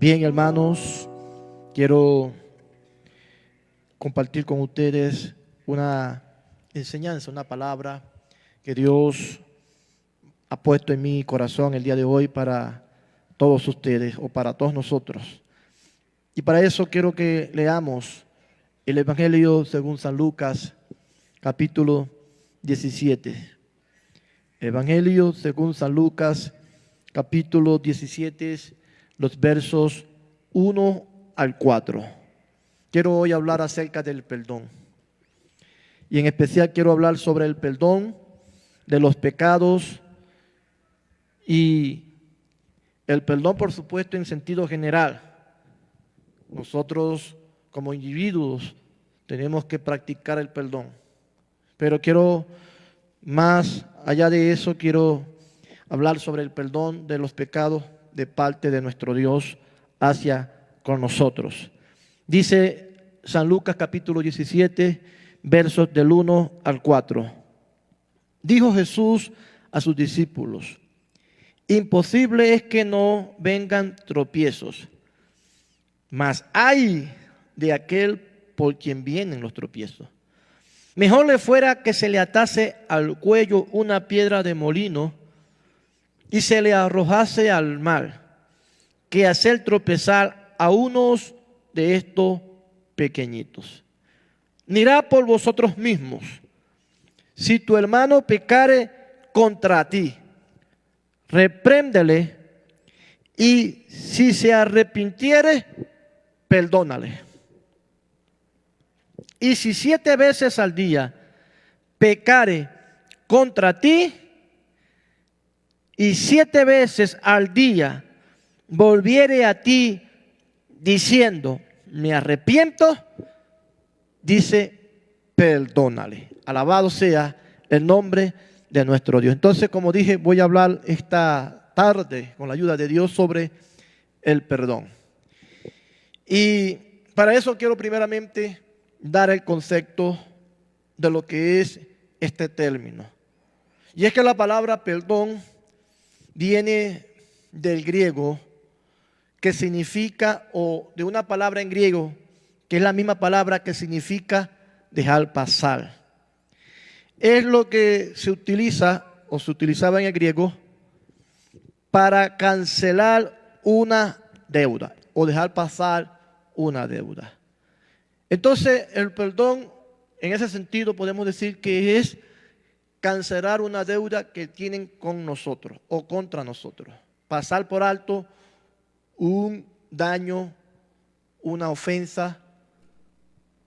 Bien, hermanos, quiero compartir con ustedes una enseñanza, una palabra que Dios ha puesto en mi corazón el día de hoy para todos ustedes o para todos nosotros. Y para eso quiero que leamos el Evangelio según San Lucas, capítulo 17. Evangelio según San Lucas, capítulo 17, los versos 1 al 4. Quiero hoy hablar acerca del perdón. Y en especial quiero hablar sobre el perdón de los pecados y el perdón, por supuesto, en sentido general. Nosotros como individuos tenemos que practicar el perdón. Pero quiero, más allá de eso, quiero hablar sobre el perdón de los pecados de parte de nuestro Dios hacia con nosotros. Dice San Lucas capítulo 17, versos del 1 al 4. Dijo Jesús a sus discípulos: imposible es que no vengan tropiezos, mas ay de aquel por quien vienen los tropiezos. Mejor le fuera que se le atase al cuello una piedra de molino y se le arrojase al mar, que hacer tropezar a unos de estos pequeñitos. Mirad por vosotros mismos. Si tu hermano pecare contra ti, repréndele, y si se arrepintiere, perdónale. Y si 7 veces al día pecare contra ti, y 7 veces al día volviere a ti diciendo, me arrepiento, dice, perdónale. Alabado sea el nombre de nuestro Dios. Entonces, como dije, voy a hablar esta tarde, con la ayuda de Dios, sobre el perdón. Y para eso quiero primeramente dar el concepto de lo que es este término. Y es que la palabra perdón viene del griego, que significa, o de una palabra en griego, que es la misma palabra que significa dejar pasar. Es lo que se utiliza, o se utilizaba en el griego, para cancelar una deuda, o dejar pasar una deuda. Entonces, el perdón, en ese sentido, podemos decir que es cancelar una deuda que tienen con nosotros o contra nosotros. Pasar por alto un daño, una ofensa,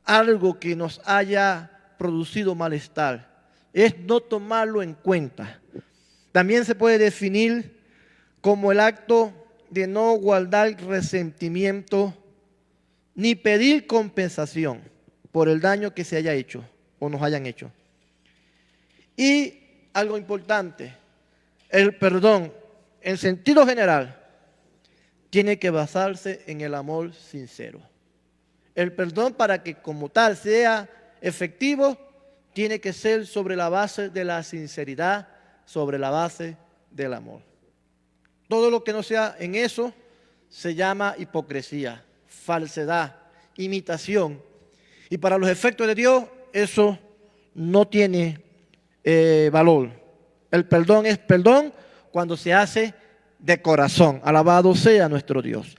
algo que nos haya producido malestar. Es no tomarlo en cuenta. También se puede definir como el acto de no guardar resentimiento ni pedir compensación por el daño que se haya hecho o nos hayan hecho. Y algo importante, el perdón en sentido general tiene que basarse en el amor sincero. El perdón, para que como tal sea efectivo, tiene que ser sobre la base de la sinceridad, sobre la base del amor. Todo lo que no sea en eso se llama hipocresía, falsedad, imitación. Y para los efectos de Dios eso no tiene valor. El perdón es perdón cuando se hace de corazón. Alabado sea nuestro Dios.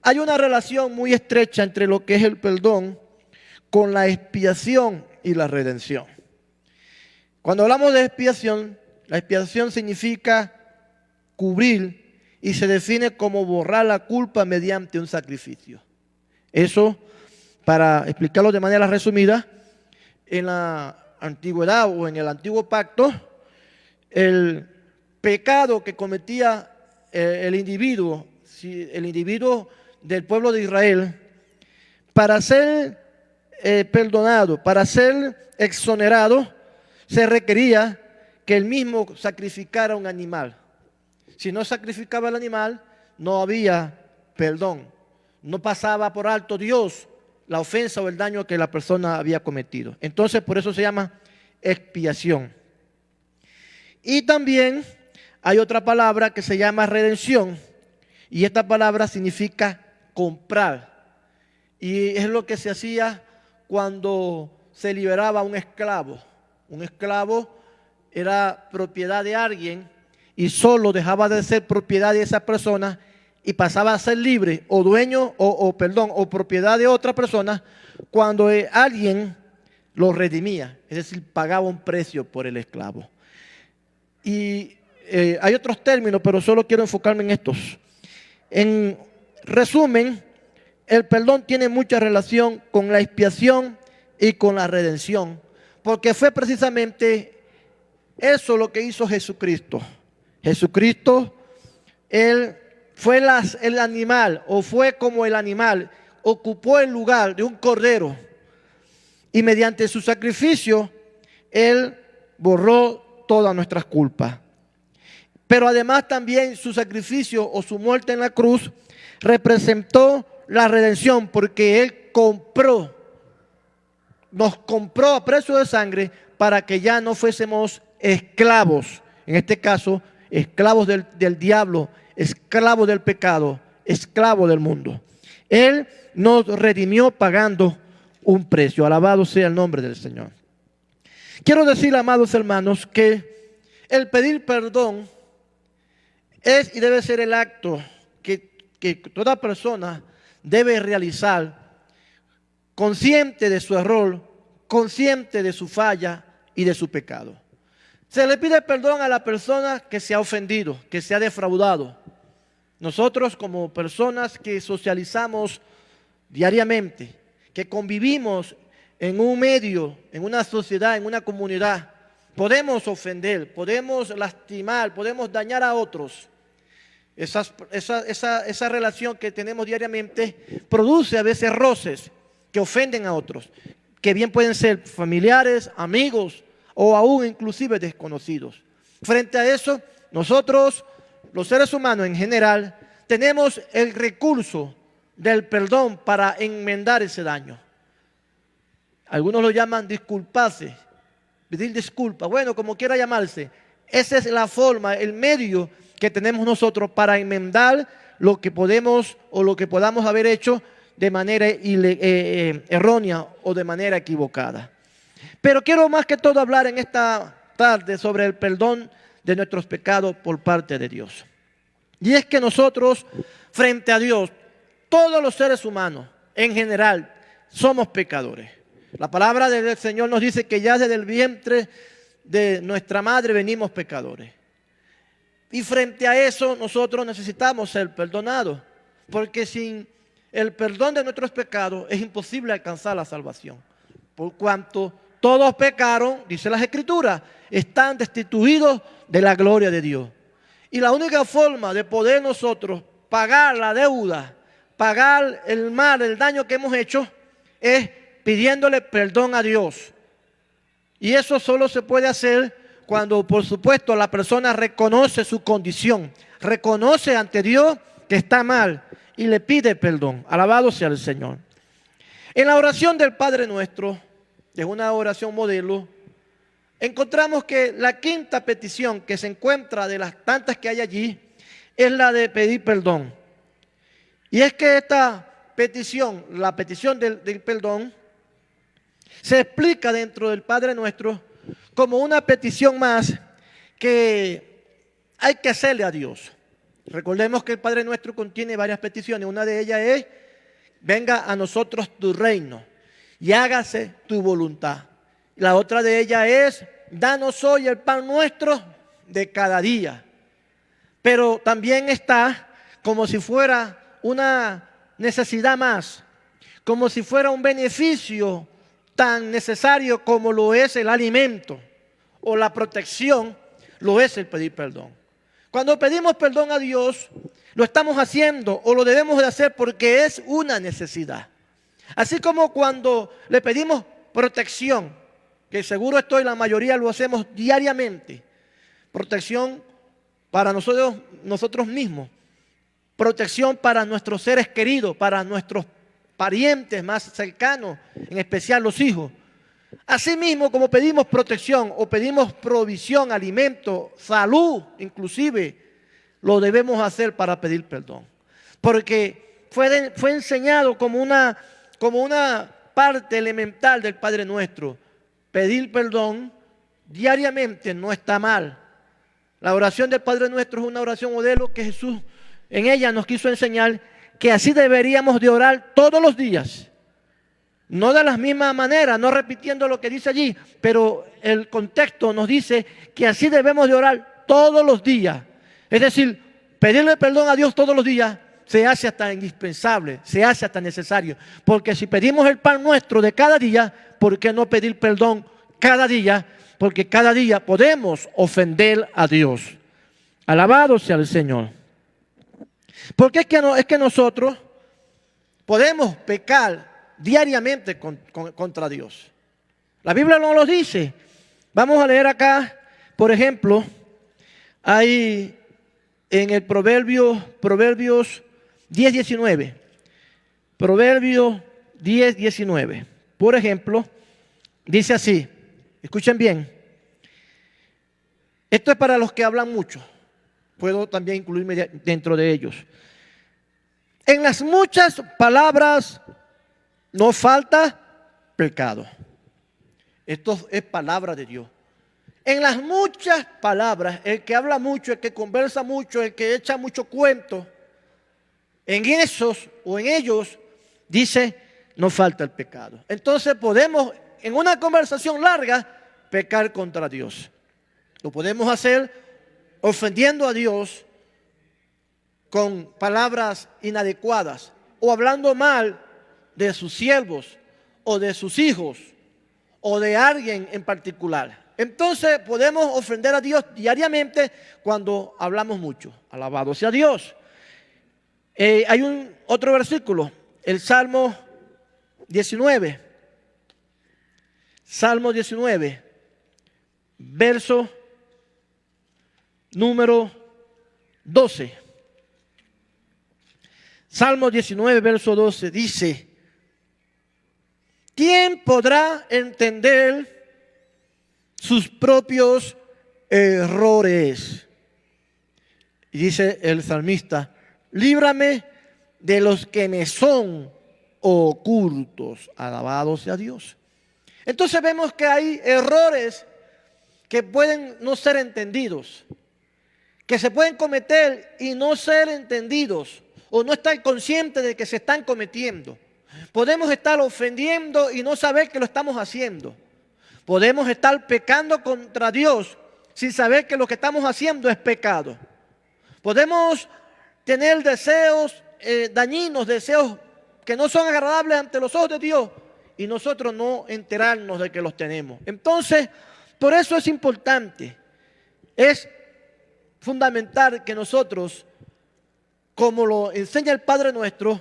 Hay una relación muy estrecha entre lo que es el perdón con la expiación y la redención. Cuando hablamos de expiación, la expiación significa cubrir y se define como borrar la culpa mediante un sacrificio. Eso, para explicarlo de manera resumida, en la antigüedad o en el antiguo pacto, el pecado que cometía el individuo del pueblo de Israel, para ser perdonado, para ser exonerado, se requería que él mismo sacrificara un animal. Si no sacrificaba el animal, no había perdón. No pasaba por alto Dios la ofensa o el daño que la persona había cometido. Entonces, por eso se llama expiación. Y también hay otra palabra que se llama redención. Y esta palabra significa comprar. Y es lo que se hacía cuando se liberaba un esclavo. Un esclavo era propiedad de alguien y solo dejaba de ser propiedad de esa persona y pasaba a ser libre o dueño o propiedad de otra persona cuando alguien lo redimía, es decir, pagaba un precio por el esclavo. Y hay otros términos, pero solo quiero enfocarme en estos. En resumen, el perdón tiene mucha relación con la expiación y con la redención, porque fue precisamente eso lo que hizo Jesucristo. Jesucristo, Él fue el animal, o fue como el animal, ocupó el lugar de un cordero. Y mediante su sacrificio, Él borró todas nuestras culpas. Pero además también su sacrificio o su muerte en la cruz representó la redención, porque Él nos compró a precio de sangre para que ya no fuésemos esclavos. En este caso, esclavos del diablo, esclavos del pecado, esclavos del mundo. Él nos redimió pagando un precio. Alabado sea el nombre del Señor. Quiero decir, amados hermanos, que el pedir perdón es y debe ser el acto que toda persona debe realizar, consciente de su error, consciente de su falla y de su pecado. Se le pide perdón a la persona que se ha ofendido, que se ha defraudado. Nosotros, como personas que socializamos diariamente, que convivimos en un medio, en una sociedad, en una comunidad, podemos ofender, podemos lastimar, podemos dañar a otros. Esa relación que tenemos diariamente produce a veces roces que ofenden a otros, que bien pueden ser familiares, amigos o aún inclusive desconocidos. Frente a eso, nosotros, los seres humanos en general, tenemos el recurso del perdón para enmendar ese daño. Algunos lo llaman disculparse, pedir disculpas. Bueno, como quiera llamarse, esa es la forma, el medio que tenemos nosotros para enmendar lo que podemos o lo que podamos haber hecho de manera errónea o de manera equivocada. Pero quiero más que todo hablar en esta tarde sobre el perdón de nuestros pecados por parte de Dios. Y es que nosotros, frente a Dios, todos los seres humanos en general somos pecadores. La palabra del Señor nos dice que ya desde el vientre de nuestra madre venimos pecadores. Y frente a eso nosotros necesitamos ser perdonados, porque sin el perdón de nuestros pecados es imposible alcanzar la salvación. Por cuanto todos pecaron, dice las Escrituras, están destituidos de la gloria de Dios. Y la única forma de poder nosotros pagar la deuda, pagar el mal, el daño que hemos hecho, es pidiéndole perdón a Dios. Y eso solo se puede hacer cuando, por supuesto, la persona reconoce su condición, reconoce ante Dios que está mal y le pide perdón. Alabado sea el Señor. En la oración del Padre Nuestro, que es una oración modelo, encontramos que la quinta petición que se encuentra de las tantas que hay allí es la de pedir perdón. Y es que esta petición, la petición del perdón, se explica dentro del Padre Nuestro como una petición más que hay que hacerle a Dios. Recordemos que el Padre Nuestro contiene varias peticiones. Una de ellas es: venga a nosotros tu reino y hágase tu voluntad. La otra de ellas es: danos hoy el pan nuestro de cada día. Pero también está como si fuera una necesidad más, como si fuera un beneficio tan necesario como lo es el alimento o la protección, lo es el pedir perdón. Cuando pedimos perdón a Dios, lo estamos haciendo o lo debemos de hacer porque es una necesidad. Así como cuando le pedimos protección, que seguro estoy, la mayoría lo hacemos diariamente, protección para nosotros mismos, protección para nuestros seres queridos, para nuestros parientes más cercanos, en especial los hijos. Asimismo, como pedimos protección o pedimos provisión, alimento, salud, inclusive, lo debemos hacer para pedir perdón. porque fue enseñado como una parte elemental del Padre Nuestro. Pedir perdón diariamente no está mal. La oración del Padre Nuestro es una oración modelo que Jesús en ella nos quiso enseñar que así deberíamos de orar todos los días. No de la misma manera, no repitiendo lo que dice allí, pero el contexto nos dice que así debemos de orar todos los días. Es decir, pedirle perdón a Dios todos los días se hace hasta indispensable, se hace hasta necesario. Porque si pedimos el pan nuestro de cada día, ¿por qué no pedir perdón cada día? Porque cada día podemos ofender a Dios. Alabado sea el Señor. Porque es que nosotros podemos pecar diariamente contra Dios. La Biblia no lo dice. Vamos a leer acá, por ejemplo, hay en el Proverbios 10:19. Proverbios 10:19. Por ejemplo, dice así. Escuchen bien. Esto es para los que hablan mucho. Puedo también incluirme dentro de ellos. En las muchas palabras no falta pecado. Esto es palabra de Dios. En las muchas palabras, el que habla mucho, el que conversa mucho, el que echa mucho cuento, en esos o en ellos dice no falta el pecado. Entonces podemos en una conversación larga pecar contra Dios. Lo podemos hacer ofendiendo a Dios con palabras inadecuadas o hablando mal de sus siervos o de sus hijos o de alguien en particular. Entonces podemos ofender a Dios diariamente cuando hablamos mucho. Alabado sea Dios. Hay otro versículo, el Salmo 19. Salmo 19, verso número 12. Salmo 19, verso 12 dice: ¿quién podrá entender sus propios errores? Y dice el salmista: líbrame de los que me son ocultos. Alabado sea Dios. Entonces vemos que hay errores que pueden no ser entendidos, que se pueden cometer y no ser entendidos, o no estar conscientes de que se están cometiendo. Podemos estar ofendiendo y no saber que lo estamos haciendo. Podemos estar pecando contra Dios sin saber que lo que estamos haciendo es pecado. Podemos tener deseos dañinos, deseos que no son agradables ante los ojos de Dios y nosotros no enterarnos de que los tenemos. Entonces, por eso es importante, es fundamental que nosotros, como lo enseña el Padre Nuestro,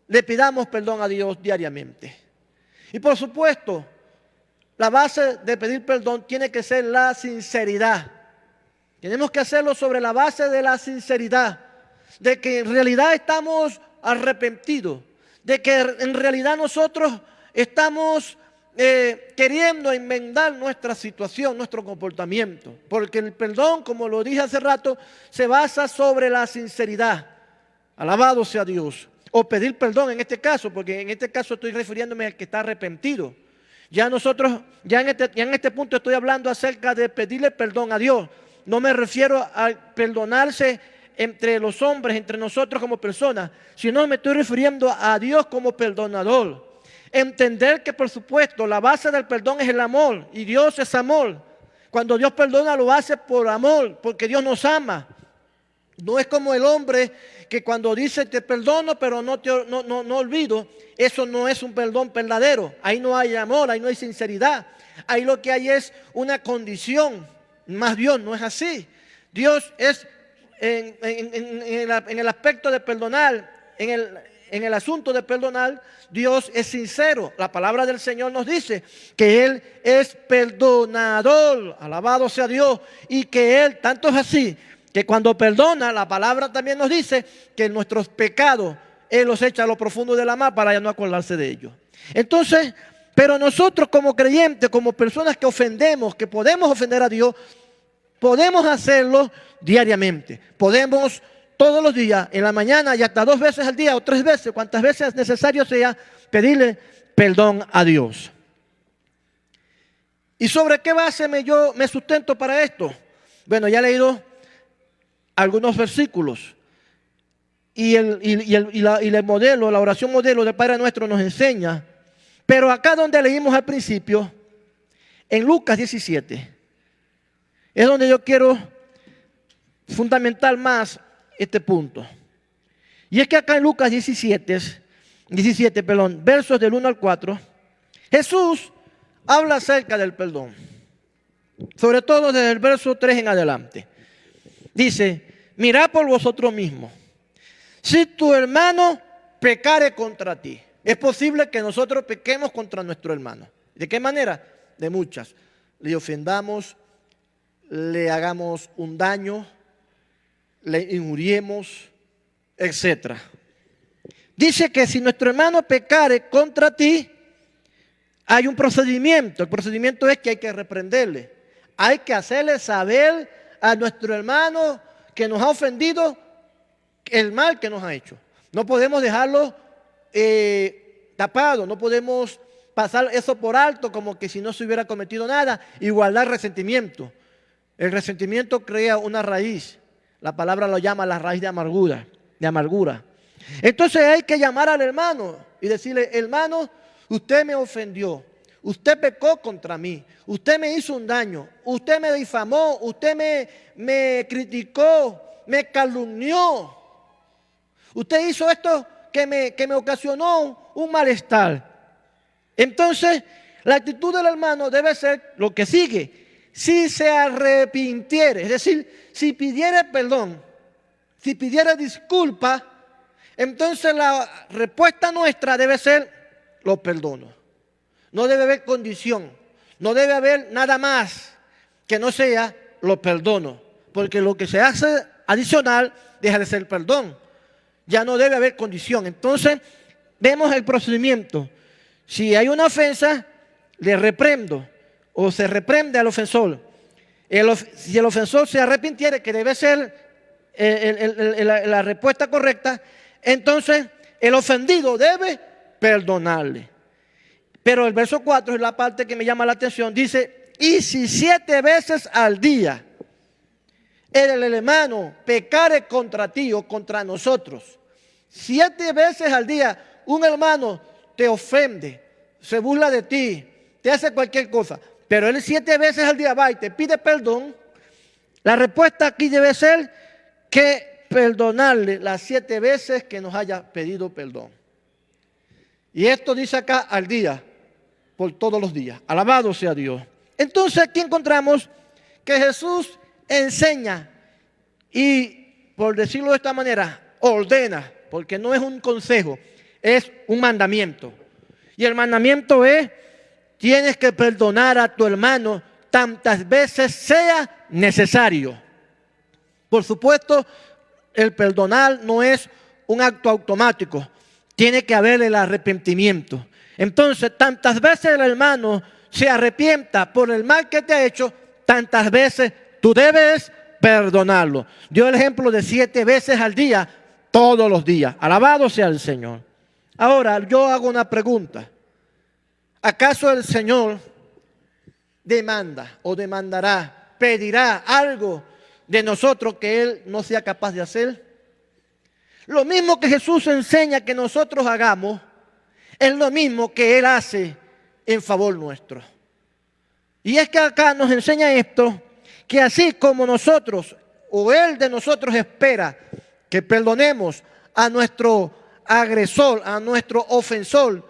le pidamos perdón a Dios diariamente. Y por supuesto, la base de pedir perdón tiene que ser la sinceridad. Tenemos que hacerlo sobre la base de la sinceridad, de que en realidad estamos arrepentidos, de que en realidad nosotros estamos queriendo enmendar nuestra situación, nuestro comportamiento. Porque el perdón, como lo dije hace rato, se basa sobre la sinceridad. Alabado sea Dios. O pedir perdón en este caso, porque en este caso estoy refiriéndome al que está arrepentido. Ya nosotros, ya en este punto estoy hablando acerca de pedirle perdón a Dios. No me refiero a perdonarse entre los hombres, entre nosotros como personas, sino me estoy refiriendo a Dios como perdonador. Entender que, por supuesto, la base del perdón es el amor, y Dios es amor. Cuando Dios perdona, lo hace por amor, porque Dios nos ama. No es como el hombre que cuando dice te perdono, pero no olvido. Eso no es un perdón verdadero. Ahí no hay amor, ahí no hay sinceridad. Ahí lo que hay es una condición. Más Dios no es así. Dios es en el aspecto de perdonar, en el asunto de perdonar, Dios es sincero. La palabra del Señor nos dice que Él es perdonador. Alabado sea Dios. Y que Él, tanto es así, que cuando perdona, la palabra también nos dice que nuestros pecados Él los echa a lo profundo de la mar para ya no acordarse de ellos. Entonces, pero nosotros como creyentes, como personas que ofendemos, que podemos ofender a Dios, podemos hacerlo diariamente. Podemos todos los días, en la mañana y hasta 2 veces al día o 3 veces, cuantas veces necesario sea, pedirle perdón a Dios. ¿Y sobre qué base yo me sustento para esto? Bueno, ya he leído algunos versículos y el modelo, la oración modelo del Padre Nuestro nos enseña, pero acá donde leímos al principio, en Lucas 17, es donde yo quiero fundamentar más este punto. Y es que acá en Lucas 17, versos del 1 al 4, Jesús habla acerca del perdón, sobre todo desde el verso 3 en adelante. Dice, mirad por vosotros mismos, si tu hermano pecare contra ti. Es posible que nosotros pequemos contra nuestro hermano. ¿De qué manera? De muchas. Le ofendamos, le hagamos un daño, le injuriemos, etc. Dice que si nuestro hermano pecare contra ti, hay un procedimiento. El procedimiento es que hay que reprenderle. Hay que hacerle saber a nuestro hermano que nos ha ofendido el mal que nos ha hecho. No podemos dejarlo tapado, no podemos pasar eso por alto como que si no se hubiera cometido nada y guardar resentimiento. El resentimiento crea una raíz. La palabra lo llama la raíz de amargura. Entonces hay que llamar al hermano y decirle, hermano, usted me ofendió, usted pecó contra mí, usted me hizo un daño, usted me difamó, usted me criticó, me calumnió. Usted hizo esto que me ocasionó un malestar. Entonces, la actitud del hermano debe ser lo que sigue. Si se arrepintiere, es decir, si pidiere perdón, si pidiere disculpa, entonces la respuesta nuestra debe ser, lo perdono. No debe haber condición, no debe haber nada más que no sea, lo perdono. Porque lo que se hace adicional deja de ser perdón. Ya no debe haber condición. Entonces, vemos el procedimiento. Si hay una ofensa, le reprendo o se reprende al ofensor. Si el ofensor se arrepintiere, que debe ser la respuesta correcta, entonces el ofendido debe perdonarle. Pero el verso 4 es la parte que me llama la atención. Dice, y si 7 veces al día el hermano pecare contra ti o contra nosotros, 7 veces al día un hermano te ofende, se burla de ti, te hace cualquier cosa, pero él 7 veces al día va y te pide perdón, la respuesta aquí debe ser que perdonarle las 7 veces que nos haya pedido perdón. Y esto dice acá al día, por todos los días. Alabado sea Dios. Entonces aquí encontramos que Jesús enseña y, por decirlo de esta manera, ordena, porque no es un consejo, es un mandamiento. Y el mandamiento es, tienes que perdonar a tu hermano tantas veces sea necesario. Por supuesto, el perdonar no es un acto automático, tiene que haber el arrepentimiento. Entonces, tantas veces el hermano se arrepienta por el mal que te ha hecho, tantas veces tú debes perdonarlo. Dio el ejemplo de 7 veces al día, todos los días. Alabado sea el Señor. Ahora, yo hago una pregunta. ¿Acaso el Señor demanda o demandará, pedirá algo de nosotros que Él no sea capaz de hacer? Lo mismo que Jesús enseña que nosotros hagamos, es lo mismo que Él hace en favor nuestro. Y es que acá nos enseña esto, que así como nosotros, o Él de nosotros espera que perdonemos a nuestro agresor, a nuestro ofensor,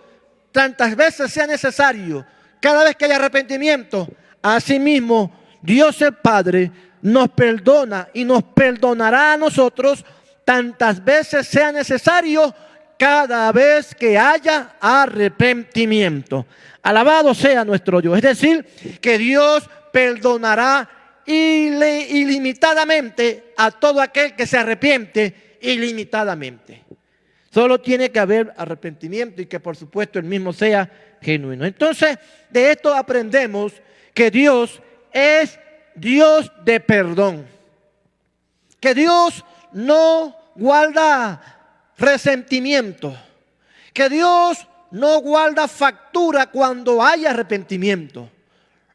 tantas veces sea necesario, cada vez que haya arrepentimiento, asimismo Dios el Padre nos perdona y nos perdonará a nosotros tantas veces sea necesario, cada vez que haya arrepentimiento. Alabado sea nuestro Dios. Es decir, que Dios perdonará ilimitadamente a todo aquel que se arrepiente ilimitadamente. Solo tiene que haber arrepentimiento y que por supuesto el mismo sea genuino. Entonces, de esto aprendemos que Dios es Dios de perdón. Que Dios no guarda resentimiento, que Dios no guarda factura cuando hay arrepentimiento.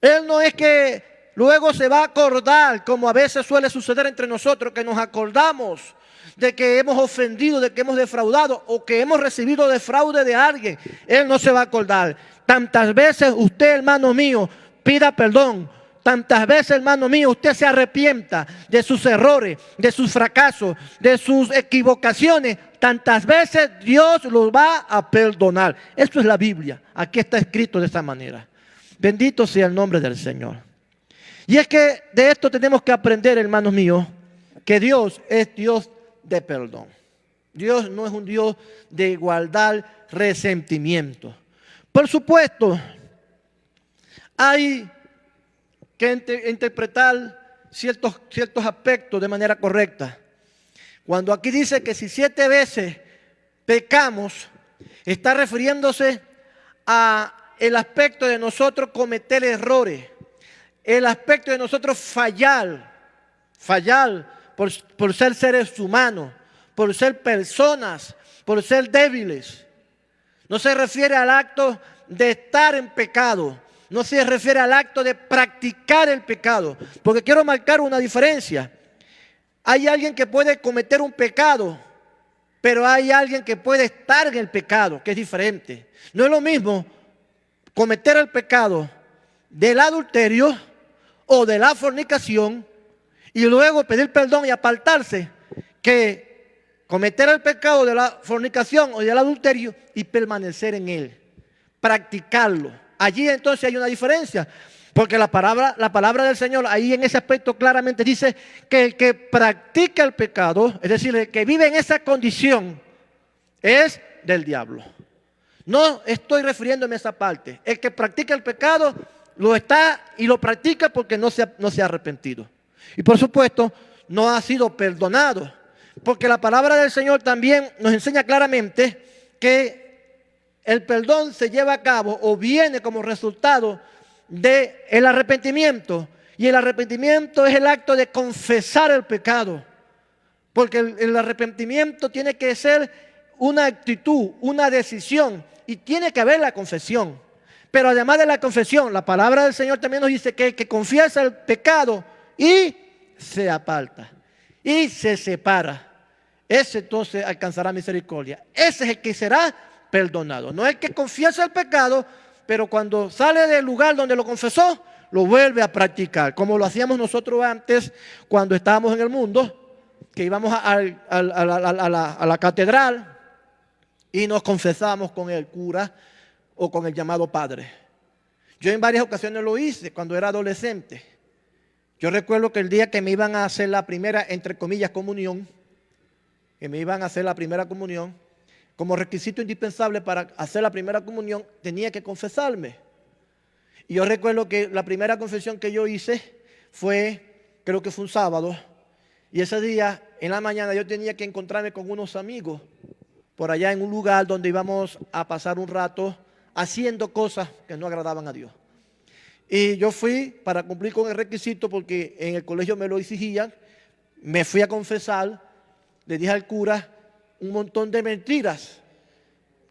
Él no es que luego se va a acordar, como a veces suele suceder entre nosotros, que nos acordamos de que hemos ofendido, de que hemos defraudado o que hemos recibido defraude de alguien. Él no se va a acordar. Tantas veces usted, hermano mío, pida perdón. Tantas veces, hermano mío, usted se arrepienta de sus errores, de sus fracasos, de sus equivocaciones. Tantas veces Dios los va a perdonar. Esto es la Biblia. Aquí está escrito de esta manera. Bendito sea el nombre del Señor. Y es que de esto tenemos que aprender, hermanos míos, que Dios es Dios de perdón. Dios no es un Dios de guardar resentimiento. Por supuesto, hay que interpretar ciertos aspectos de manera correcta. Cuando aquí dice que si 7 veces pecamos, está refiriéndose a el aspecto de nosotros cometer errores, el aspecto de nosotros fallar por ser seres humanos, por ser personas, por ser débiles. No se refiere al acto de estar en pecado, no se refiere al acto de practicar el pecado, porque quiero marcar una diferencia. Hay alguien que puede cometer un pecado, pero hay alguien que puede estar en el pecado, que es diferente. No es lo mismo cometer el pecado del adulterio o de la fornicación y luego pedir perdón y apartarse, que cometer el pecado de la fornicación o del adulterio y permanecer en él, practicarlo. Allí entonces hay una diferencia, porque la palabra del Señor ahí en ese aspecto claramente dice que el que practica el pecado, es decir, el que vive en esa condición, es del diablo. No estoy refiriéndome a esa parte. El que practica el pecado lo está y lo practica porque no se ha arrepentido. Y por supuesto, no ha sido perdonado. Porque la palabra del Señor también nos enseña claramente que el perdón se lleva a cabo o viene como resultado del arrepentimiento. Y el arrepentimiento es el acto de confesar el pecado. Porque el arrepentimiento tiene que ser una actitud, una decisión. Y tiene que haber la confesión. Pero además de la confesión, la palabra del Señor también nos dice que el que confiesa el pecado y se aparta y se separa, ese entonces alcanzará misericordia. Ese es el que será perdonado. No es el que confiesa el pecado, pero cuando sale del lugar donde lo confesó, lo vuelve a practicar. Como lo hacíamos nosotros antes cuando estábamos en el mundo, que íbamos a la catedral y nos confesábamos con el cura o con el llamado padre. Yo en varias ocasiones lo hice cuando era adolescente. Yo recuerdo que el día que me iban a hacer la primera, entre comillas, comunión, como requisito indispensable para hacer la primera comunión, tenía que confesarme. Y yo recuerdo que la primera confesión que yo hice creo que fue un sábado, y ese día, en la mañana, yo tenía que encontrarme con unos amigos por allá en un lugar donde íbamos a pasar un rato haciendo cosas que no agradaban a Dios. Y yo fui para cumplir con el requisito porque en el colegio me lo exigían. Me fui a confesar, le dije al cura un montón de mentiras,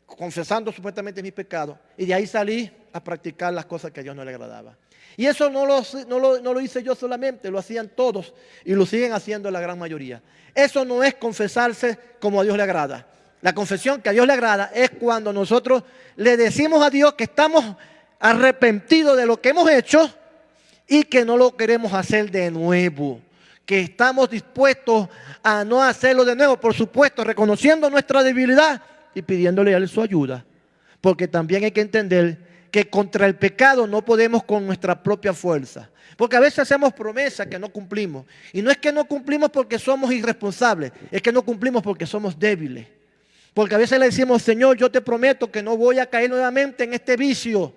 confesando supuestamente mis pecados. Y de ahí salí a practicar las cosas que a Dios no le agradaba. Y eso no lo hice yo solamente, lo hacían todos y lo siguen haciendo la gran mayoría. Eso no es confesarse como a Dios le agrada. La confesión que a Dios le agrada es cuando nosotros le decimos a Dios que estamos arrepentidos de lo que hemos hecho y que no lo queremos hacer de nuevo, que estamos dispuestos a no hacerlo de nuevo, por supuesto, reconociendo nuestra debilidad y pidiéndole a Él su ayuda, porque también hay que entender que contra el pecado no podemos con nuestra propia fuerza, porque a veces hacemos promesas que no cumplimos, y no es que no cumplimos porque somos irresponsables, es que no cumplimos porque somos débiles, porque a veces le decimos: Señor, yo te prometo que no voy a caer nuevamente en este vicio.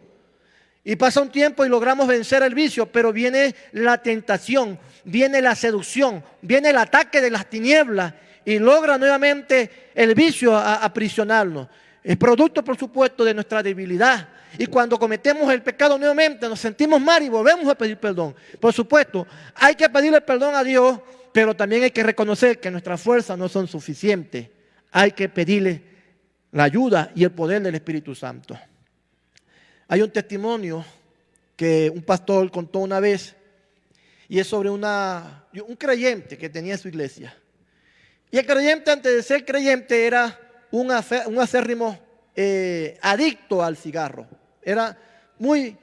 Y pasa un tiempo y logramos vencer el vicio, pero viene la tentación, viene la seducción, viene el ataque de las tinieblas y logra nuevamente el vicio aprisionarnos. Es producto, por supuesto, de nuestra debilidad. Y cuando cometemos el pecado nuevamente nos sentimos mal y volvemos a pedir perdón. Por supuesto, hay que pedirle perdón a Dios pero también hay que reconocer que nuestras fuerzas no son suficientes. Hay que pedirle la ayuda y el poder del Espíritu Santo. Hay un testimonio que un pastor contó una vez, y es sobre un creyente que tenía en su iglesia. Y el creyente, antes de ser creyente, era un acérrimo adicto al cigarro. Era muy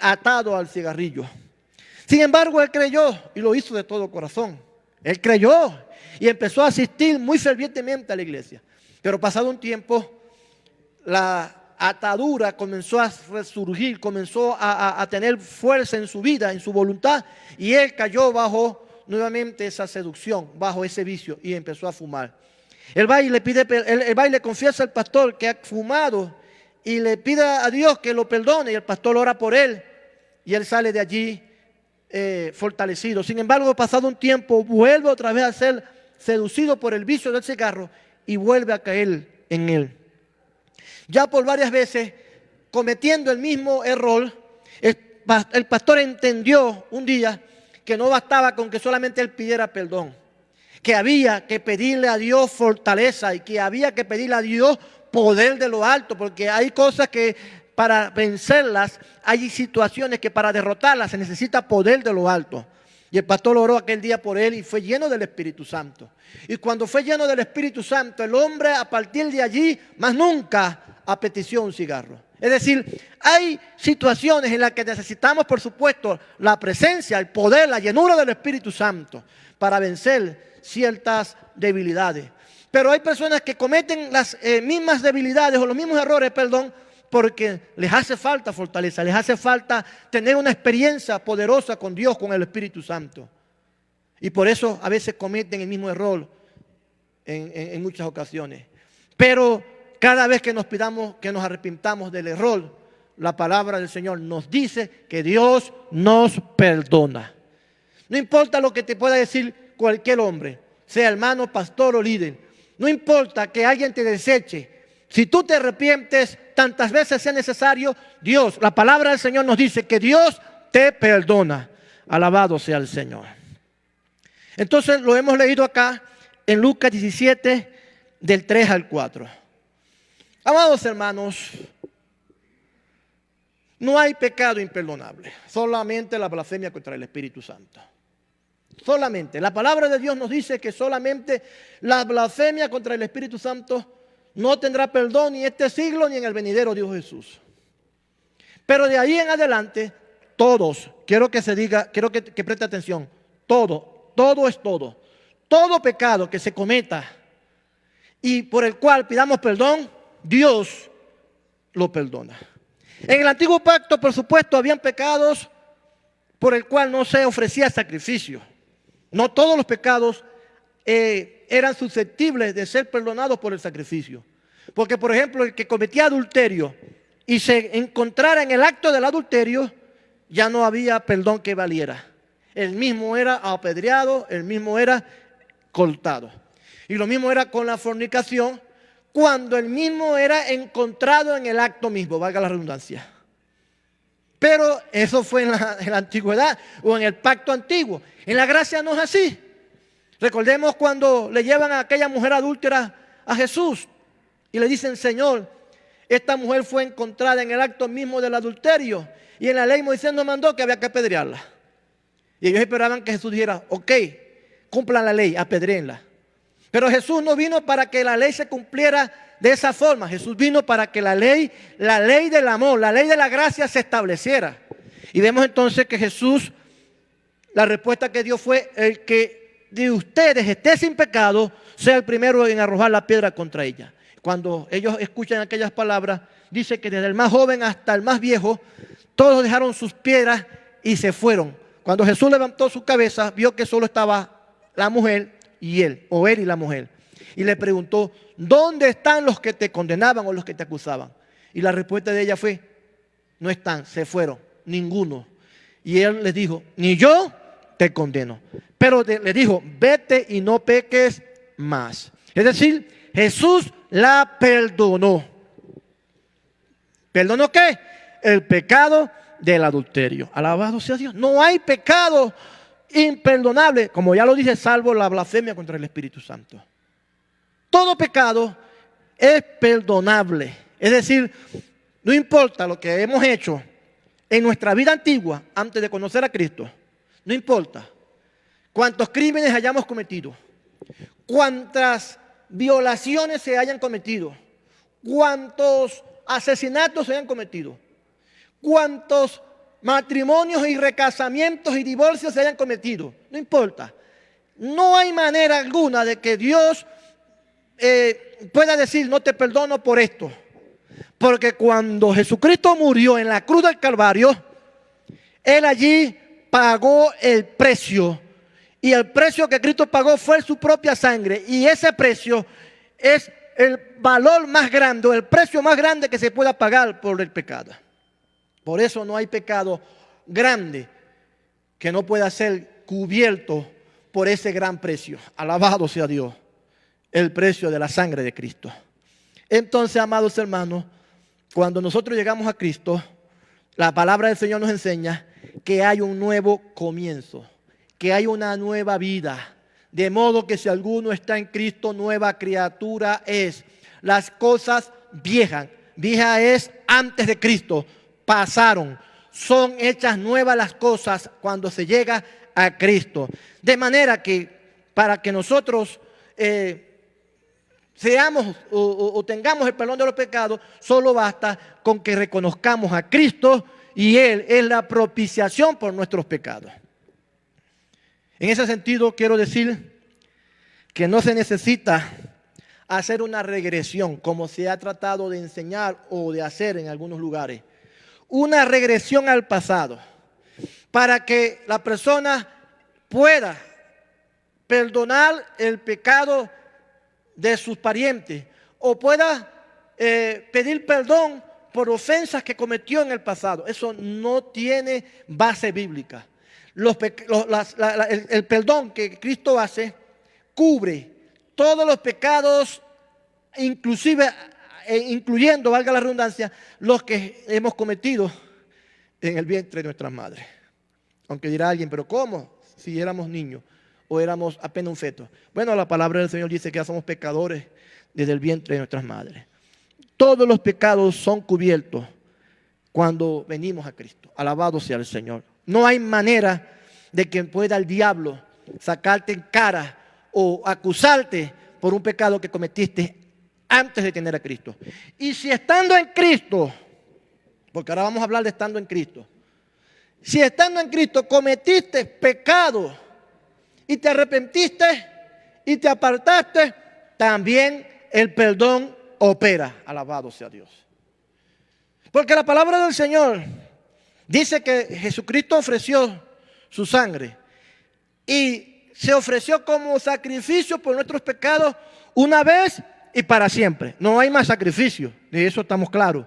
atado al cigarrillo. Sin embargo, él creyó y lo hizo de todo corazón. Él creyó y empezó a asistir muy fervientemente a la iglesia. Pero pasado un tiempo, la atadura comenzó a resurgir, comenzó a tener fuerza en su vida, en su voluntad, y él cayó bajo nuevamente esa seducción, bajo ese vicio, y empezó a fumar. Él va y le confiesa al pastor que ha fumado y le pide a Dios que lo perdone, y el pastor ora por él y él sale de allí fortalecido. Sin embargo, pasado un tiempo, vuelve otra vez a ser seducido por el vicio del cigarro y vuelve a caer en él. Ya por varias veces cometiendo el mismo error, el pastor entendió un día que no bastaba con que solamente él pidiera perdón, que había que pedirle a Dios fortaleza y que había que pedirle a Dios poder de lo alto, porque hay cosas que para vencerlas, hay situaciones que para derrotarlas se necesita poder de lo alto. Y el pastor oró aquel día por él y fue lleno del Espíritu Santo. Y cuando fue lleno del Espíritu Santo, el hombre a partir de allí más nunca apeteció un cigarro. Es decir, hay situaciones en las que necesitamos, por supuesto, la presencia, el poder, la llenura del Espíritu Santo para vencer ciertas debilidades. Pero hay personas que cometen las mismas debilidades o los mismos errores, porque les hace falta fortaleza, les hace falta tener una experiencia poderosa con Dios, con el Espíritu Santo. Y por eso a veces cometen el mismo error en muchas ocasiones. Pero cada vez que nos pidamos que nos arrepintamos del error, la palabra del Señor nos dice que Dios nos perdona. No importa lo que te pueda decir cualquier hombre, sea hermano, pastor o líder. No importa que alguien te deseche. Si tú te arrepientes tantas veces sea necesario, Dios, la palabra del Señor nos dice que Dios te perdona. Alabado sea el Señor. Entonces lo hemos leído acá en Lucas 17, del 3 al 4. Amados hermanos, no hay pecado imperdonable, solamente la blasfemia contra el Espíritu Santo. Solamente, la palabra de Dios nos dice que solamente la blasfemia contra el Espíritu Santo no tendrá perdón ni en este siglo ni en el venidero Dios Jesús. Pero de ahí en adelante, todos, quiero que se diga, quiero que preste atención, todo es todo. Todo pecado que se cometa y por el cual pidamos perdón, Dios lo perdona. En el antiguo pacto, por supuesto, habían pecados por el cual no se ofrecía sacrificio. No todos los pecados eran susceptibles de ser perdonados por el sacrificio. Porque, por ejemplo, el que cometía adulterio y se encontrara en el acto del adulterio, ya no había perdón que valiera. El mismo era apedreado, el mismo era cortado. Y lo mismo era con la fornicación, cuando el mismo era encontrado en el acto mismo, valga la redundancia. Pero eso fue en la antigüedad o en el pacto antiguo. En la gracia no es así. Recordemos cuando le llevan a aquella mujer adúltera a Jesús y le dicen: Señor, esta mujer fue encontrada en el acto mismo del adulterio y en la ley Moisés nos mandó que había que apedrearla. Y ellos esperaban que Jesús dijera: ok, cumplan la ley, apedréenla. Pero Jesús no vino para que la ley se cumpliera de esa forma. Jesús vino para que la ley del amor, la ley de la gracia se estableciera. Y vemos entonces que Jesús, la respuesta que dio fue: el que de ustedes esté sin pecado, sea el primero en arrojar la piedra contra ella. Cuando ellos escuchan aquellas palabras, dice que desde el más joven hasta el más viejo, todos dejaron sus piedras y se fueron. Cuando Jesús levantó su cabeza, vio que solo estaba la mujer y él, o él y la mujer. Y le preguntó: ¿dónde están los que te condenaban o los que te acusaban? Y la respuesta de ella fue: no están, se fueron, ninguno. Y él les dijo: ni yo te condeno. Pero le dijo: vete y no peques más. Es decir, Jesús la perdonó. ¿Perdonó qué? El pecado del adulterio. Alabado sea Dios. No hay pecado imperdonable, como ya lo dice, salvo la blasfemia contra el Espíritu Santo. Todo pecado es perdonable. Es decir, no importa lo que hemos hecho en nuestra vida antigua antes de conocer a Cristo. No importa cuántos crímenes hayamos cometido, cuántas violaciones se hayan cometido, cuántos asesinatos se hayan cometido, cuántos matrimonios y recasamientos y divorcios se hayan cometido. No importa. No hay manera alguna de que Dios pueda decir, no te perdono por esto. Porque cuando Jesucristo murió en la cruz del Calvario, Él allí pagó el precio. Y el precio que Cristo pagó fue su propia sangre. Y ese precio es el valor más grande, el precio más grande que se pueda pagar por el pecado. Por eso no hay pecado grande que no pueda ser cubierto por ese gran precio. Alabado sea Dios, el precio de la sangre de Cristo. Entonces, amados hermanos, cuando nosotros llegamos a Cristo, la palabra del Señor nos enseña que hay un nuevo comienzo, que hay una nueva vida. De modo que si alguno está en Cristo, nueva criatura es. Las cosas vieja es antes de Cristo, pasaron. Son hechas nuevas las cosas cuando se llega a Cristo. De manera que para que nosotros seamos o tengamos el perdón de los pecados, solo basta con que reconozcamos a Cristo y Él es la propiciación por nuestros pecados. En ese sentido quiero decir que no se necesita hacer una regresión como se ha tratado de enseñar o de hacer en algunos lugares. Una regresión al pasado para que la persona pueda perdonar el pecado de sus parientes o pueda pedir perdón por ofensas que cometió en el pasado. Eso no tiene base bíblica. El perdón que Cristo hace cubre todos los pecados, inclusive incluyendo, valga la redundancia, los que hemos cometido en el vientre de nuestras madres. Aunque dirá alguien, pero ¿cómo? Si éramos niños o éramos apenas un feto. Bueno, la palabra del Señor dice que ya somos pecadores desde el vientre de nuestras madres. Todos los pecados son cubiertos cuando venimos a Cristo. Alabado sea el Señor. No hay manera de que pueda el diablo sacarte en cara o acusarte por un pecado que cometiste antes de tener a Cristo. Y si estando en Cristo, porque ahora vamos a hablar de estando en Cristo, si estando en Cristo cometiste pecado y te arrepentiste y te apartaste, también el perdón opera. Alabado sea Dios. Porque la palabra del Señor dice que Jesucristo ofreció su sangre y se ofreció como sacrificio por nuestros pecados una vez y para siempre. No hay más sacrificio, de eso estamos claros.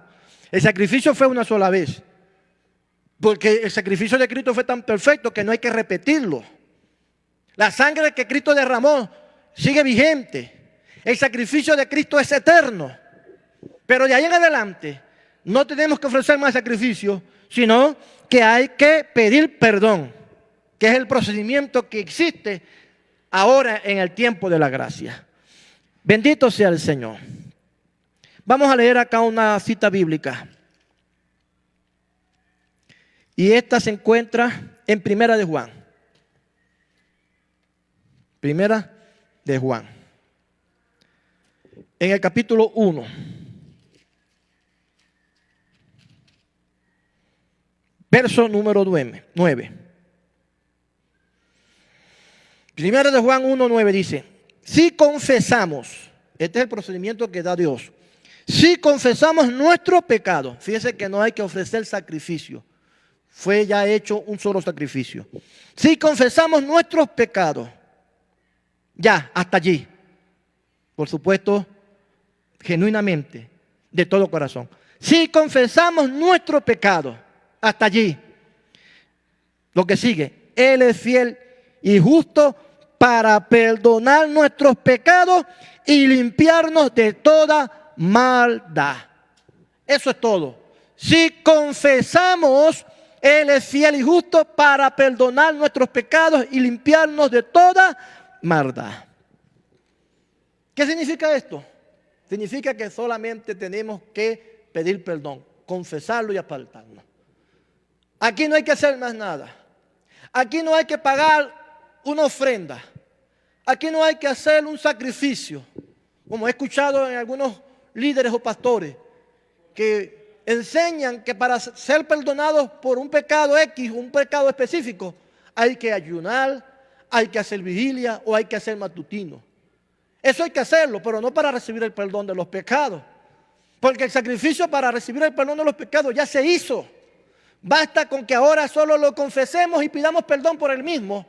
El sacrificio fue una sola vez, porque el sacrificio de Cristo fue tan perfecto que no hay que repetirlo. La sangre que Cristo derramó sigue vigente. El sacrificio de Cristo es eterno. Pero de ahí en adelante no tenemos que ofrecer más sacrificio, sino que hay que pedir perdón, que es el procedimiento que existe ahora en el tiempo de la gracia. Bendito sea el Señor. Vamos a leer acá una cita bíblica. Y esta se encuentra en Primera de Juan. Primera de Juan. En el capítulo 1. Verso número 9. Primera de Juan 1:9 dice: si confesamos, este es el procedimiento que da Dios, si confesamos nuestro pecado, fíjese que no hay que ofrecer sacrificio, fue ya hecho un solo sacrificio. Si confesamos nuestros pecados, ya, hasta allí, por supuesto, genuinamente, de todo corazón. Si confesamos nuestro pecado, hasta allí, lo que sigue, Él es fiel y justo para perdonar nuestros pecados y limpiarnos de toda maldad. Eso es todo. Si confesamos Él es fiel y justo para perdonar nuestros pecados y limpiarnos de toda maldad. ¿Qué significa esto? Significa que solamente tenemos que pedir perdón, confesarlo y apartarnos. Aquí no hay que hacer más nada. Aquí no hay que pagar una ofrenda. Aquí no hay que hacer un sacrificio, como he escuchado en algunos líderes o pastores que enseñan que para ser perdonados por un pecado X, un pecado específico, hay que ayunar, hay que hacer vigilia o hay que hacer matutino. Eso hay que hacerlo, pero no para recibir el perdón de los pecados. Porque el sacrificio para recibir el perdón de los pecados ya se hizo. Basta con que ahora solo lo confesemos y pidamos perdón por él mismo.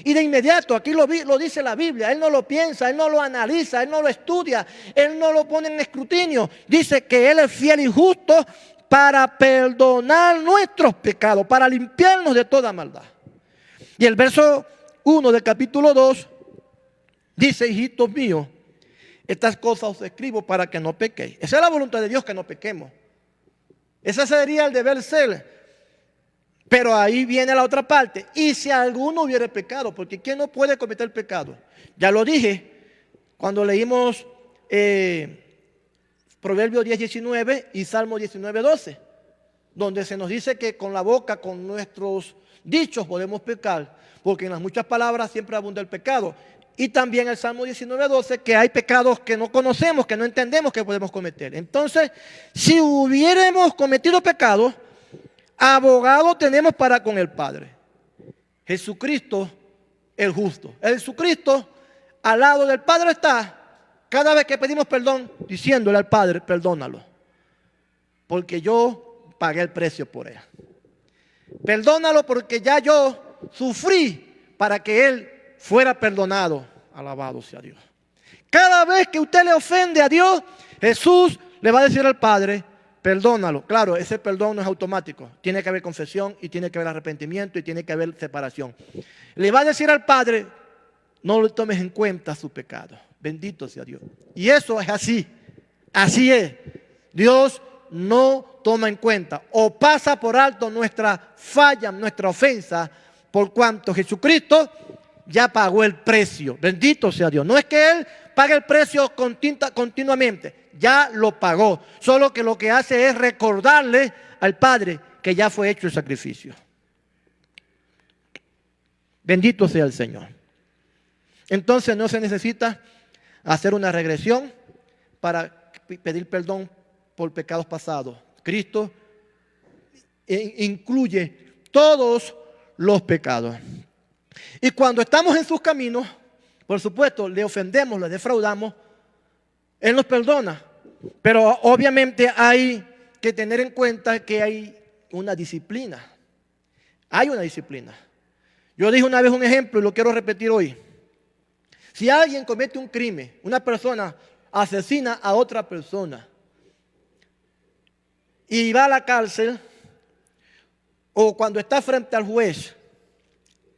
Y de inmediato, aquí lo dice la Biblia, Él no lo piensa, Él no lo analiza, Él no lo estudia, Él no lo pone en escrutinio. Dice que Él es fiel y justo para perdonar nuestros pecados, para limpiarnos de toda maldad. Y el verso 1 del capítulo 2 dice: hijitos míos, estas cosas os escribo para que no pequéis. Esa es la voluntad de Dios, que no pequemos. Ese sería el deber ser. Pero ahí viene la otra parte. Y si alguno hubiere pecado, porque ¿quién no puede cometer pecado? Ya lo dije cuando leímos Proverbios 10:19 y Salmo 19:12, donde se nos dice que con la boca, con nuestros dichos podemos pecar, porque en las muchas palabras siempre abunda el pecado. Y también el Salmo 19:12, que hay pecados que no conocemos, que no entendemos que podemos cometer. Entonces, si hubiéramos cometido pecados, abogado tenemos para con el Padre, Jesucristo el justo. Jesucristo al lado del Padre está cada vez que pedimos perdón, diciéndole al Padre: perdónalo, porque yo pagué el precio por él. Perdónalo porque ya yo sufrí para que él fuera perdonado. Alabado sea Dios. Cada vez que usted le ofende a Dios, Jesús le va a decir al Padre: perdónalo. Claro, ese perdón no es automático. Tiene que haber confesión y tiene que haber arrepentimiento y tiene que haber separación. Le va a decir al Padre: no le tomes en cuenta su pecado. Bendito sea Dios. Y eso es así. Así es. Dios no toma en cuenta o pasa por alto nuestra falla, nuestra ofensa, por cuanto Jesucristo ya pagó el precio. Bendito sea Dios. No es que Él pague el precio continuamente. Ya lo pagó. Solo que lo que hace es recordarle al Padre que ya fue hecho el sacrificio. Bendito sea el Señor. Entonces no se necesita hacer una regresión para pedir perdón por pecados pasados. Cristo incluye todos los pecados. Y cuando estamos en sus caminos, por supuesto, le ofendemos, le defraudamos, Él nos perdona. Pero obviamente hay que tener en cuenta que hay una disciplina. Hay una disciplina. Yo dije una vez un ejemplo y lo quiero repetir hoy. Si alguien comete un crimen, una persona asesina a otra persona y va a la cárcel, o cuando está frente al juez,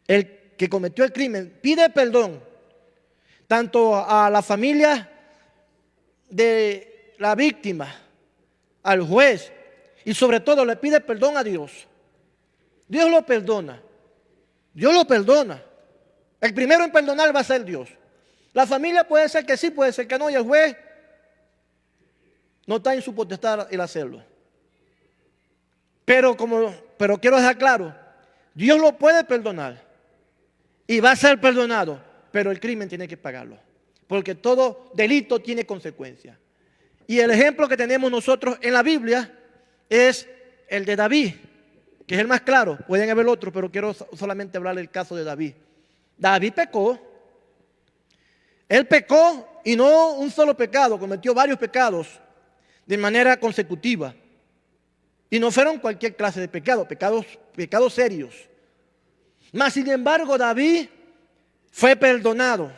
el que cometió el crimen pide perdón tanto a la familia de la víctima, al juez, y sobre todo le pide perdón a Dios. Dios lo perdona. Dios lo perdona. El primero en perdonar va a ser Dios. La familia puede ser que sí, puede ser que no, y el juez no está en su potestad el hacerlo. Pero quiero dejar claro, Dios lo puede perdonar y va a ser perdonado, pero el crimen tiene que pagarlo, porque todo delito tiene consecuencias. Y el ejemplo que tenemos nosotros en la Biblia es el de David, que es el más claro. Pueden haber otros, pero quiero solamente hablar del caso de David. David pecó. Él pecó, y no un solo pecado, cometió varios pecados de manera consecutiva. Y no fueron cualquier clase de pecado, pecados serios. Mas sin embargo, David fue perdonado.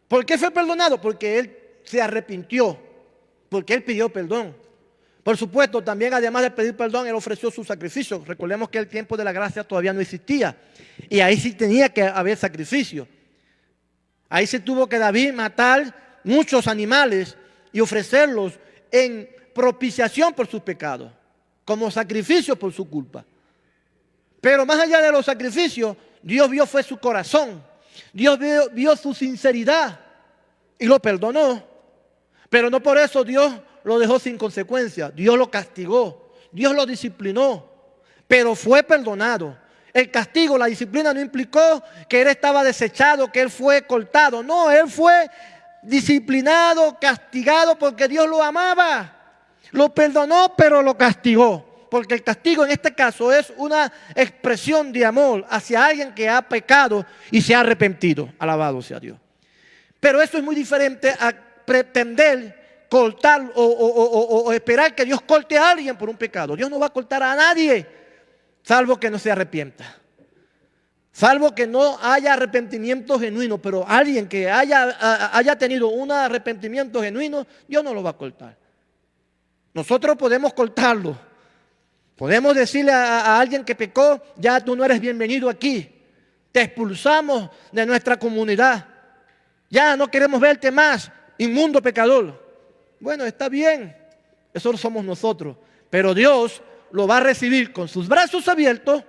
¿Por qué fue perdonado? Porque él se arrepintió, porque él pidió perdón. Por supuesto, también además de pedir perdón, él ofreció su sacrificio. Recordemos que el tiempo de la gracia todavía no existía, y ahí sí tenía que haber sacrificio. Ahí se tuvo que David matar muchos animales y ofrecerlos en propiciación por sus pecados, como sacrificio por su culpa. Pero más allá de los sacrificios, Dios vio fue su corazón. Dios vio su sinceridad y lo perdonó. Pero no por eso Dios lo dejó sin consecuencia. Dios lo castigó, Dios lo disciplinó, pero fue perdonado. El castigo, la disciplina no implicó que él estaba desechado, que él fue cortado. No, él fue disciplinado, castigado porque Dios lo amaba. Lo perdonó, pero lo castigó. Porque el castigo en este caso es una expresión de amor hacia alguien que ha pecado y se ha arrepentido. Alabado sea Dios. Pero eso es muy diferente a pretender cortar o esperar que Dios corte a alguien por un pecado. Dios no va a cortar a nadie, salvo que no se arrepienta. Salvo que no haya arrepentimiento genuino. Pero alguien que haya tenido un arrepentimiento genuino, Dios no lo va a cortar. Nosotros podemos cortarlo. Podemos decirle a alguien que pecó: ya tú no eres bienvenido aquí. Te expulsamos de nuestra comunidad. Ya no queremos verte más, inmundo pecador. Bueno, está bien. Eso somos nosotros. Pero Dios lo va a recibir con sus brazos abiertos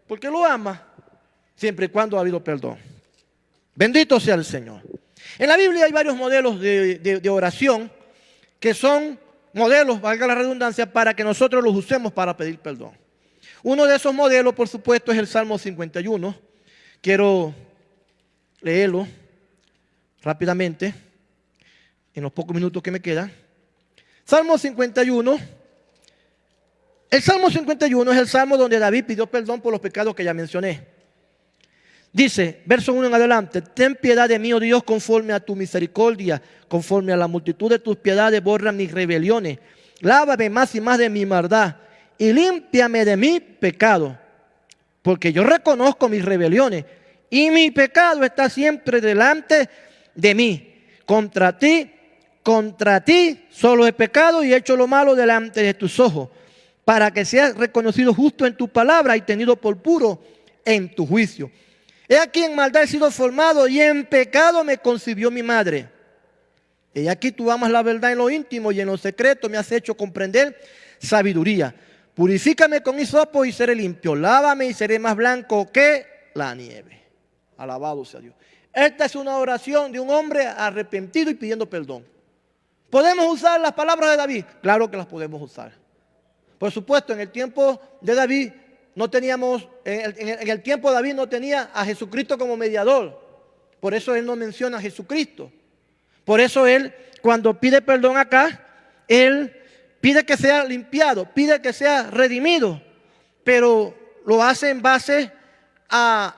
porque lo ama, siempre y cuando ha habido perdón. Bendito sea el Señor. En la Biblia hay varios modelos de oración que son modelos, valga la redundancia, para que nosotros los usemos para pedir perdón. Uno de esos modelos, por supuesto, es el Salmo 51. Quiero leerlo rápidamente en los pocos minutos que me quedan. Salmo 51. El Salmo 51 es el salmo donde David pidió perdón por los pecados que ya mencioné. Dice, verso 1 en adelante: ten piedad de mí, oh Dios, conforme a tu misericordia, conforme a la multitud de tus piedades, borra mis rebeliones. Lávame más y más de mi maldad y límpiame de mi pecado, porque yo reconozco mis rebeliones y mi pecado está siempre delante de mí. Contra ti solo he pecado y he hecho lo malo delante de tus ojos, para que seas reconocido justo en tu palabra y tenido por puro en tu juicio. He aquí en maldad he sido formado y en pecado me concibió mi madre. He aquí tú amas la verdad en lo íntimo y en lo secreto me has hecho comprender sabiduría. Purifícame con hisopo y seré limpio. Lávame y seré más blanco que la nieve. Alabado sea Dios. Esta es una oración de un hombre arrepentido y pidiendo perdón. ¿Podemos usar las palabras de David? Claro que las podemos usar. Por supuesto, en el tiempo de David no teníamos, en el tiempo de David no tenía a Jesucristo como mediador. Por eso él no menciona a Jesucristo. Por eso él, cuando pide perdón acá, él pide que sea limpiado, pide que sea redimido. Pero lo hace en base a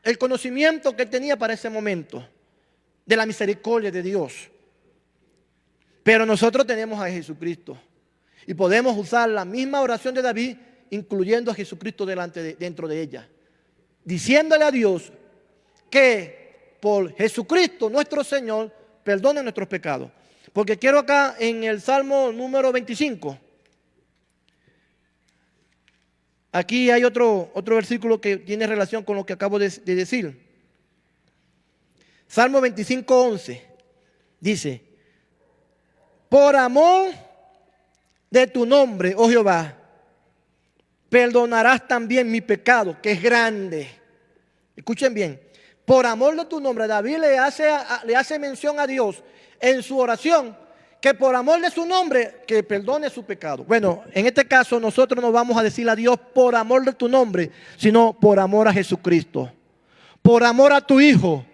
el conocimiento que él tenía para ese momento de la misericordia de Dios. Pero nosotros tenemos a Jesucristo y podemos usar la misma oración de David, incluyendo a Jesucristo dentro de ella, diciéndole a Dios que por Jesucristo nuestro Señor perdone nuestros pecados. Porque quiero acá en el Salmo número 25, aquí hay otro versículo que tiene relación con lo que acabo de decir. Salmo 25, 11 dice: por amor de tu nombre, oh Jehová, perdonarás también mi pecado, que es grande. Escuchen bien. Por amor de tu nombre, David le hace mención a Dios en su oración, que por amor de su nombre, que perdone su pecado. Bueno, en este caso nosotros no vamos a decirle a Dios por amor de tu nombre, sino por amor a Jesucristo, por amor a tu Hijo,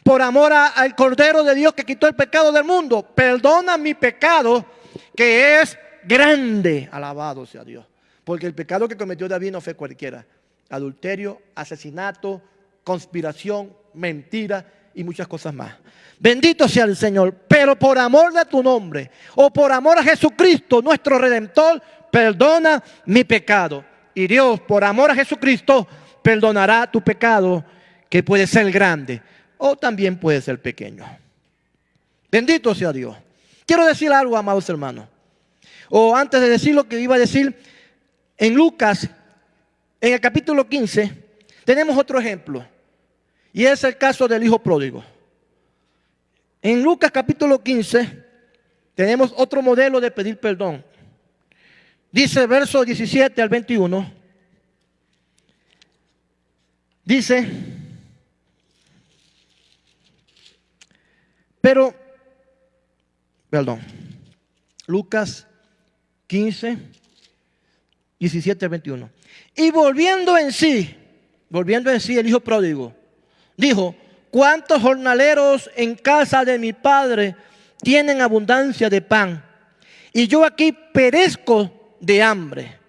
por amor al Cordero de Dios que quitó el pecado del mundo. Perdona mi pecado, que es grande. Alabado sea Dios. Porque el pecado que cometió David no fue cualquiera: adulterio, asesinato, conspiración, mentira y muchas cosas más. Bendito sea el Señor. Pero por amor de tu nombre, o por amor a Jesucristo nuestro Redentor, perdona mi pecado. Y Dios, por amor a Jesucristo, perdonará tu pecado, que puede ser grande o también puede ser pequeño. Bendito sea Dios. Quiero decir algo, amados hermanos. O antes de decir lo que iba a decir, en Lucas, en el capítulo 15, tenemos otro ejemplo. Y es el caso del hijo pródigo. En Lucas capítulo 15 tenemos otro modelo de pedir perdón. Dice verso 17 al 21. Dice, pero, perdón, Lucas 15, 17, 21. Y volviendo en sí el hijo pródigo, dijo, ¿cuántos jornaleros en casa de mi padre tienen abundancia de pan? Y yo aquí perezco de hambre.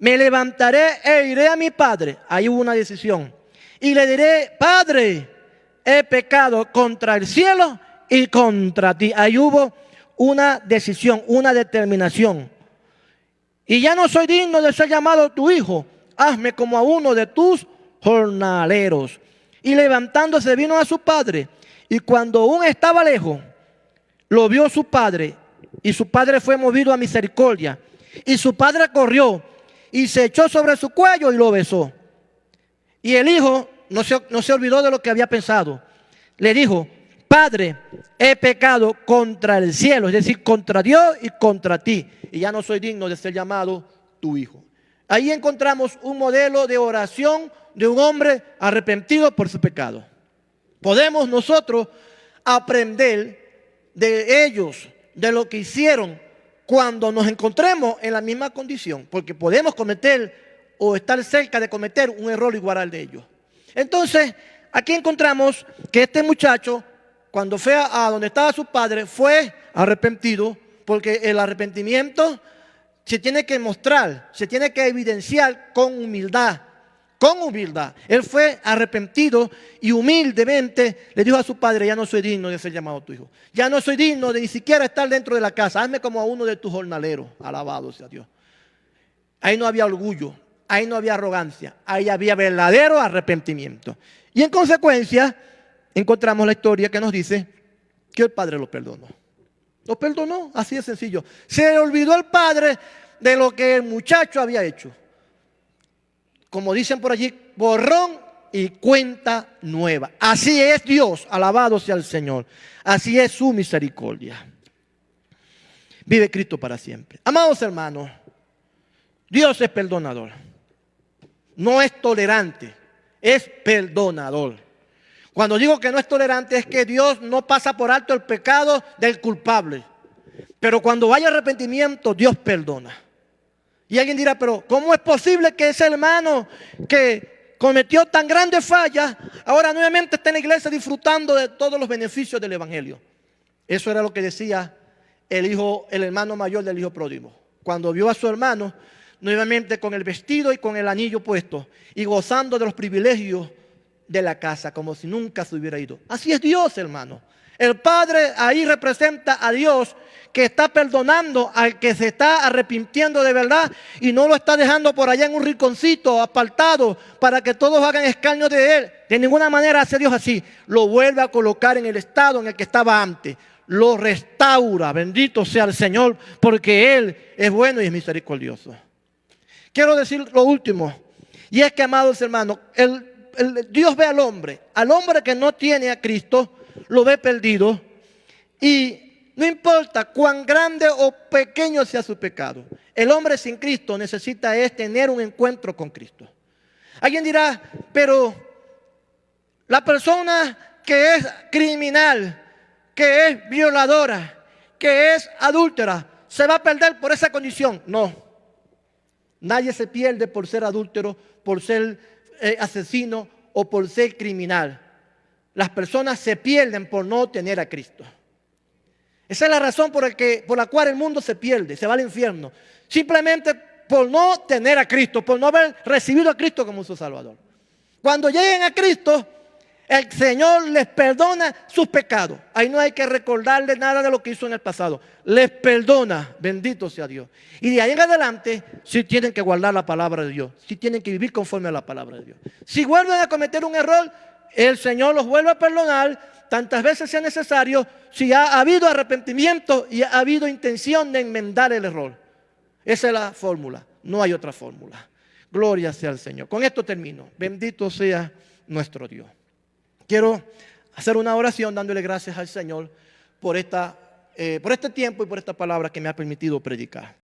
Me levantaré e iré a mi padre. Ahí hubo una decisión. Y le diré, Padre, he pecado contra el cielo y contra ti. Ahí hubo una decisión, una determinación. Y ya no soy digno de ser llamado tu hijo. Hazme como a uno de tus jornaleros. Y levantándose vino a su padre. Y cuando aún estaba lejos, lo vio su padre. Y su padre fue movido a misericordia. Y su padre corrió y se echó sobre su cuello y lo besó. Y el hijo no se olvidó de lo que había pensado. Le dijo, Padre, he pecado contra el cielo, es decir, contra Dios y contra ti. Y ya no soy digno de ser llamado tu hijo. Ahí encontramos un modelo de oración de un hombre arrepentido por su pecado. Podemos nosotros aprender de ellos, de lo que hicieron cuando nos encontremos en la misma condición, porque podemos cometer o estar cerca de cometer un error igual al de ellos. Entonces, aquí encontramos que este muchacho, cuando fue a donde estaba su padre, fue arrepentido, porque el arrepentimiento se tiene que mostrar, se tiene que evidenciar con humildad. Con humildad. Él fue arrepentido y humildemente le dijo a su padre, ya no soy digno de ser llamado tu hijo. Ya no soy digno de ni siquiera estar dentro de la casa. Hazme como a uno de tus jornaleros. Alabado sea Dios. Ahí no había orgullo, ahí no había arrogancia, ahí había verdadero arrepentimiento. Y en consecuencia, encontramos la historia que nos dice que el padre lo perdonó. Lo perdonó, así de sencillo. Se le olvidó el padre de lo que el muchacho había hecho. Como dicen por allí, borrón y cuenta nueva. Así es Dios, alabado sea el Señor. Así es su misericordia. Vive Cristo para siempre. Amados hermanos, Dios es perdonador. No es tolerante, es perdonador. Cuando digo que no es tolerante es que Dios no pasa por alto el pecado del culpable. Pero cuando haya arrepentimiento, Dios perdona. Y alguien dirá, pero ¿cómo es posible que ese hermano que cometió tan grandes fallas ahora nuevamente está en la iglesia disfrutando de todos los beneficios del evangelio? Eso era lo que decía el hermano mayor del hijo pródigo. Cuando vio a su hermano nuevamente con el vestido y con el anillo puesto y gozando de los privilegios de la casa, como si nunca se hubiera ido. Así es Dios, hermano. El Padre ahí representa a Dios, que está perdonando al que se está arrepintiendo de verdad y no lo está dejando por allá en un rinconcito apartado para que todos hagan escarnio de él. De ninguna manera hace Dios así. Lo vuelve a colocar en el estado en el que estaba antes. Lo restaura. Bendito sea el Señor, porque Él es bueno y es misericordioso. Quiero decir lo último, y es que, amados hermanos, Dios ve al hombre que no tiene a Cristo, lo ve perdido, y no importa cuán grande o pequeño sea su pecado, el hombre sin Cristo necesita tener un encuentro con Cristo. Alguien dirá, pero la persona que es criminal, que es violadora, que es adúltera, ¿se va a perder por esa condición? No. Nadie se pierde por ser adúltero, por ser asesino o por ser criminal. Las personas se pierden por no tener a Cristo. Esa es la razón por la cual el mundo se pierde, se va al infierno. Simplemente por no tener a Cristo, por no haber recibido a Cristo como su Salvador. Cuando lleguen a Cristo, el Señor les perdona sus pecados. Ahí no hay que recordarles nada de lo que hizo en el pasado. Les perdona, bendito sea Dios. Y de ahí en adelante, sí tienen que guardar la palabra de Dios. Sí tienen que vivir conforme a la palabra de Dios. Si vuelven a cometer un error, el Señor los vuelve a perdonar tantas veces sea necesario, si ha habido arrepentimiento y ha habido intención de enmendar el error. Esa es la fórmula, no hay otra fórmula. Gloria sea al Señor. Con esto termino. Bendito sea nuestro Dios. Quiero hacer una oración dándole gracias al Señor por este tiempo y por esta palabra que me ha permitido predicar.